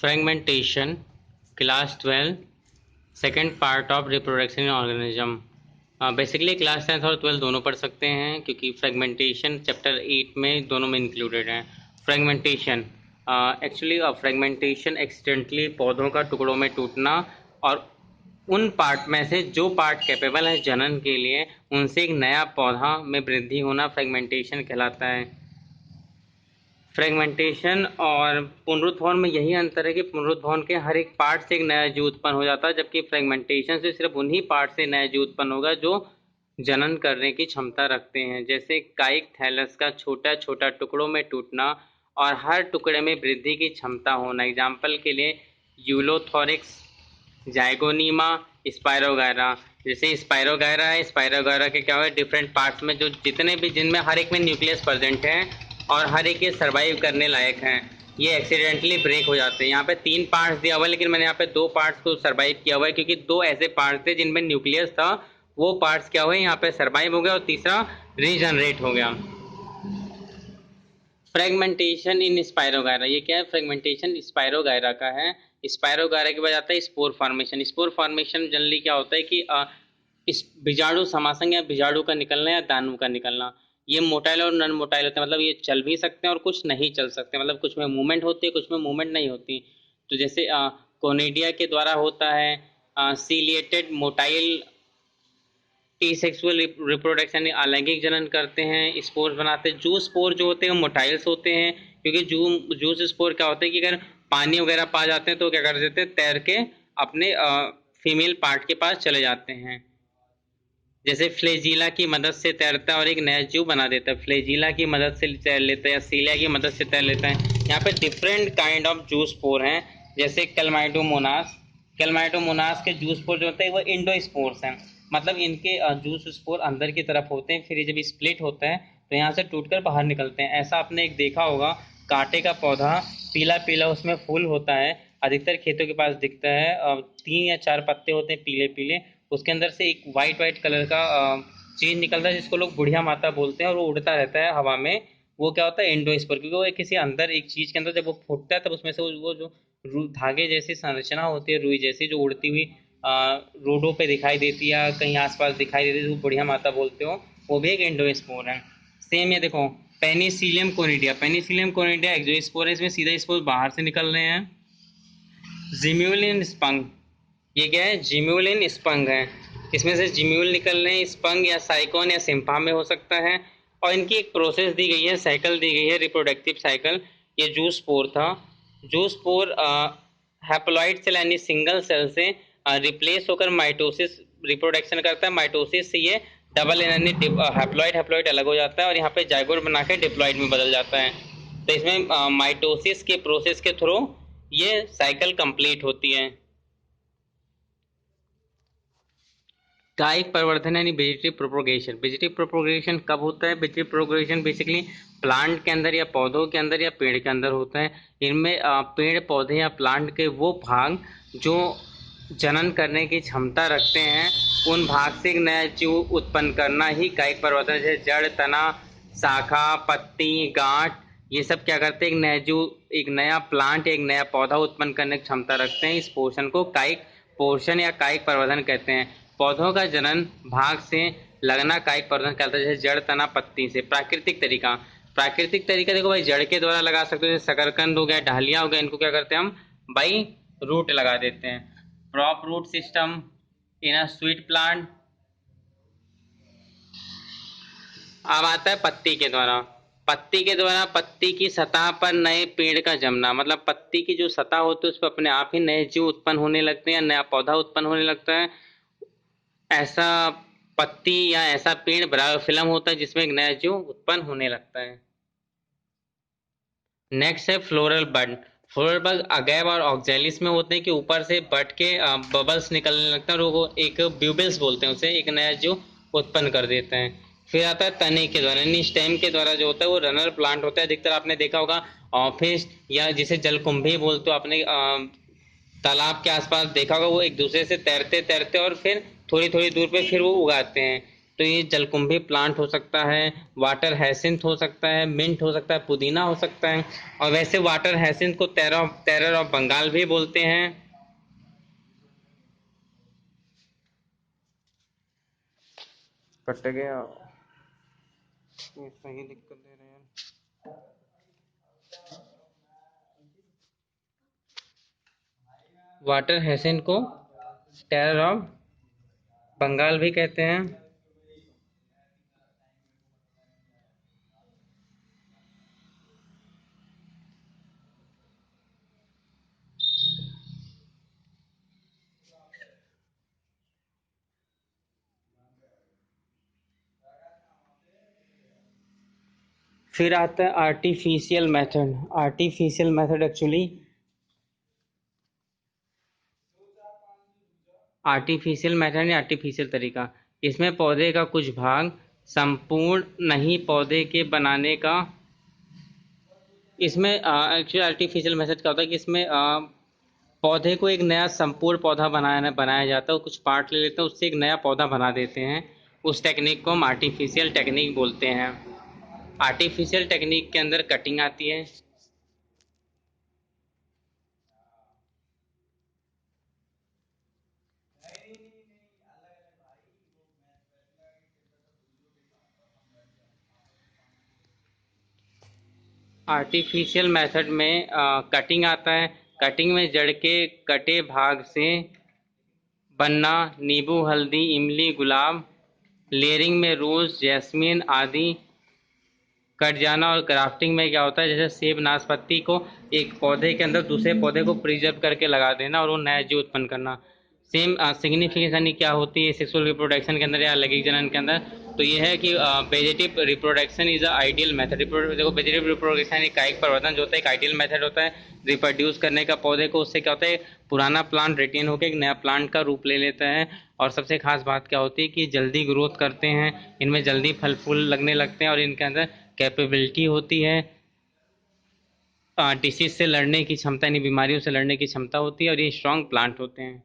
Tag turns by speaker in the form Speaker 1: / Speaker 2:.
Speaker 1: Fragmentation class 12 second part of reproduction in organism. Basically class 10th और 12 दोनों पढ़ सकते हैं क्योंकि फ्रेगमेंटेशन चैप्टर 8 में दोनों में इंक्लूडेड है। फ्रेगमेंटेशन एक्चुअली फ्रेगमेंटेशन एक्सीडेंटली पौधों का टुकड़ों में टूटना और उन पार्ट में से जो पार्ट कैपेबल है जनन के लिए उनसे एक नया पौधा में वृद्धि होना फ्रेगमेंटेशन कहलाता है। फ्रेगमेंटेशन और पुनरुत्थान में यही अंतर है कि पुनरुत्थान के हर एक पार्ट से एक नया जीव उत्पन्न हो जाता है, जबकि फ्रेगमेंटेशन से सिर्फ उन्हीं पार्ट से नया जीव उत्पन्न होगा जो जनन करने की क्षमता रखते हैं। जैसे काइक थैलस का छोटा छोटा टुकड़ों में टूटना और हर टुकड़े में वृद्धि की क्षमता होना। एग्जाम्पल के लिए यूलोथोरिक्स, जाइगोनीमा, स्पायरोगायरा। जैसे स्पायरोगायरा है, स्पायरोगायरा के क्या हुआ डिफरेंट पार्ट्स में जो जितने भी जिनमें हर एक में न्यूक्लियस प्रेजेंट है और हर एक ये सर्वाइव करने लायक हैं, ये एक्सीडेंटली ब्रेक हो जाते हैं। यहाँ पे 3 पार्ट्स दिया हुआ है लेकिन मैंने यहाँ पे 2 पार्ट्स को सर्वाइव किया हुआ है क्योंकि 2 ऐसे पार्ट्स थे जिनमें न्यूक्लियस था, वो पार्ट्स क्या हुए यहाँ पे सर्वाइव हो गया और तीसरा रीजनरेट हो गया। फ्रेगमेंटेशन इन स्पायरोगायरा, ये क्या है? फ्रेगमेंटेशन स्पायरोगायरा का है। स्पायरोगायरा के बाद आता है spore formation. Spore formation generally क्या होता है कि इस बीजाणु समासंग या बीजाणु का निकलना या दानु का निकलना। ये मोटाइल और नॉन मोटाइल होते हैं, मतलब ये चल भी सकते हैं और कुछ नहीं चल सकते, मतलब कुछ में मूवमेंट होती है कुछ में मूवमेंट नहीं होती। तो जैसे कोनिडिया के द्वारा होता है ciliated motile T sexual reproduction, अलैंगिक जनन करते हैं, स्पोर्स बनाते हैं। जूस स्पोर जो होते हैं मोटाइल्स होते हैं क्योंकि जूस स्पोर क्या होते हैं कि अगर पानी वगैरह पा जाते हैं तो क्या कर देते हैं, तैर के अपने फीमेल पार्ट के पास चले जाते हैं। जैसे फ्लेजिला की मदद से तैरता है और एक नया जीव बना देता है, फ्लेजिला की मदद से तैर लेता है या सीलिया की मदद से तैर लेता है। यहाँ पे different kind of juice spore हैं, जैसे कैलमाइडोमोनास। कैलमाइडोमोनास के जूस स्पोर जो होते हैं वो इंडोस्पोर्स हैं, मतलब इनके जूस स्पोर अंदर की तरफ होते हैं, फिर जब स्प्लिट होता है तो यहाँ से टूटकर बाहर निकलते हैं। ऐसा आपने एक देखा होगा, कांटे का पौधा पीला पीला उसमें फूल होता है, अधिकतर खेतों के पास दिखता है, 3 या 4 पत्ते होते हैं पीले पीले, उसके अंदर से एक वाइट कलर का चीज निकलता है जिसको लोग बुढ़िया माता बोलते हैं और वो उड़ता रहता है हवा में। वो क्या होता है एंडोस्पोर, क्योंकि वो किसी अंदर एक चीज के अंदर जब वो फूटता है तब उसमें से वो जो धागे जैसी संरचना होती है रुई जैसी जो उड़ती हुई रोडों पे दिखाई देती है या कहीं आसपास दिखाई देती है, वो बुढ़िया माता बोलते हो, वो भी एक एंडोस्पोर है। सेम ये देखो Penicillium conidia, Penicillium conidia exospore है, इसमें सीधा स्पोर बाहर से निकल रहे हैं। जिम्यूलिन स्पंग, ये क्या है? जिम्यूलिन स्पंग है, इसमें से जिम्यूल निकल रहे हैं। स्पंग या साइकोन या सिम्फा में हो सकता है और इनकी एक प्रोसेस दी गई है, साइकिल दी गई है, रिप्रोडक्टिव साइकिल। ये जूस स्पोर था। जूस स्पोर हैप्लॉइड सेल यानी सिंगल सेल से रिप्लेस होकर माइटोसिस रिप्रोडक्शन करता है। माइटोसिस से ये डबल यानी हैप्लॉइड अलग हो जाता है और यहाँ पे जाइगोट बना के डिप्लॉइड में बदल जाता है। तो इसमें माइटोसिस के प्रोसेस के थ्रू ये साइकिल कंप्लीट होती है। कायिक परिवर्धन यानी वेजिटेटिव प्रोपोगेशन। वेजिटेटिव प्रोपोगेशन कब होता है? वेजिटेटिव प्रोपोगेशन बेसिकली प्लांट के अंदर या पौधों के अंदर या पेड़ के अंदर होता है। इनमें पेड़ पौधे या प्लांट के वो भाग जो जनन करने की क्षमता रखते हैं उन भाग से एक नया जीव उत्पन्न करना ही कायिक परिवर्तन। जैसे जड़, तना, शाखा, पत्ती, गांठ, ये सब क्या करते हैं, एक नया जीव, एक नया प्लांट, एक नया पौधा उत्पन्न करने की क्षमता रखते हैं। इस पोषण को कायिक पोषण या कायिक परिवर्धन कहते हैं। पौधों का जनन भाग से लगना कायिक परिवर्धन कहलाता है, जैसे जड़, तना, पत्ती से। प्राकृतिक तरीका देखो भाई, जड़ के द्वारा लगा सकते हो, जैसे शकरकंद हो गया, डहलिया हो गया, इनको क्या करते हैं हम भाई रूट लगा देते हैं। Prop root system in a sweet plant. अब आता है पत्ती के द्वारा। पत्ती की सतह पर नए पेड़ का जमना, मतलब पत्ती की जो सतह होती है उस पर अपने आप ही नए जीव उत्पन्न होने लगते हैं, नया पौधा उत्पन्न होने लगता है। ऐसा पत्ती या ऐसा पेड़ ब्रायोफिलम होता है जिसमें एक नया जीव उत्पन्न होने लगता है। नेक्स्ट है फ्लोरल बड। फ्लोरल बड अगैव और ऑक्जेलिस में होते हैं कि ऊपर से बड के बबल्स निकलने लगते हैं और वो एक ब्यूबल्स बोलते हैं उसे, एक नया जीव उत्पन्न कर देते हैं। फिर आता है तने के द्वारा यानी स्टेम के द्वारा जो होता है वो रनर प्लांट होता है। अधिकतर आपने देखा होगा ऑफिस या जिसे जलकुंभी बोलते हो, आपने तालाब के आसपास देखा होगा, वो एक दूसरे से तैरते तैरते और फिर थोड़ी थोड़ी दूर पे फिर वो उगाते हैं। तो ये जलकुंभी प्लांट हो सकता है, वाटर हैसिंथ हो सकता है, मिंट हो सकता है, पुदीना हो सकता है। और वैसे वाटर हैसिंथ को टेरर ऑफ बंगाल भी बोलते हैं। कट गया, ये सही दिक्कत दे रहे हैं। वाटर हैसिंथ को टेरर ऑफ बंगाल भी कहते हैं। फिर आता है artificial method. Artificial method actually artificial method या आर्टिफिशियल तरीका, इसमें पौधे का कुछ भाग संपूर्ण नहीं पौधे के बनाने का। इसमें एक्चुअली आर्टिफिशियल मेथड क्या होता है कि इसमें पौधे को एक नया संपूर्ण पौधा बनाया जाता है। कुछ पार्ट ले लेते हैं, उससे एक नया पौधा बना देते हैं। उस टेक्निक को हम आर्टिफिशियल टेक्निक बोलते हैं। आर्टिफिशियल टेक्निक के अंदर कटिंग आती है। आर्टिफिशियल मेथड में कटिंग आता है। कटिंग में जड़ के कटे भाग से बनना नींबू, हल्दी, इमली, गुलाब। लेयरिंग में रोज, जैस्मीन आदि कट जाना। और ग्राफ्टिंग में क्या होता है, जैसे सेब, नाशपाती को एक पौधे के अंदर दूसरे पौधे को प्रिजर्व करके लगा देना और वो नया जीव उत्पन्न करना। सेम सिग्निफिकेशन क्या होती है सेक्सुअल रिप्रोडक्शन के अंदर या लैंगिक जनन के अंदर, तो ये है कि vegetative reproduction is a ideal method. देखो, वेजिटेटिव रिप्रोडक्शन एक कायिक परिवर्तन जो होता है एक आइडियल मेथड होता है रिप्रोड्यूस करने का पौधे को। उससे क्या होता है, पुराना प्लांट रिटेन होकर एक नया प्लांट का रूप ले लेता है। और सबसे खास बात क्या होती है कि जल्दी ग्रोथ करते हैं, इनमें जल्दी फल फूल लगने लगते हैं और इनके अंदर कैपेबिलिटी होती है, डिसीज से लड़ने की क्षमता, यानी बीमारियों से लड़ने की क्षमता होती है, और ये स्ट्रॉन्ग प्लांट होते हैं।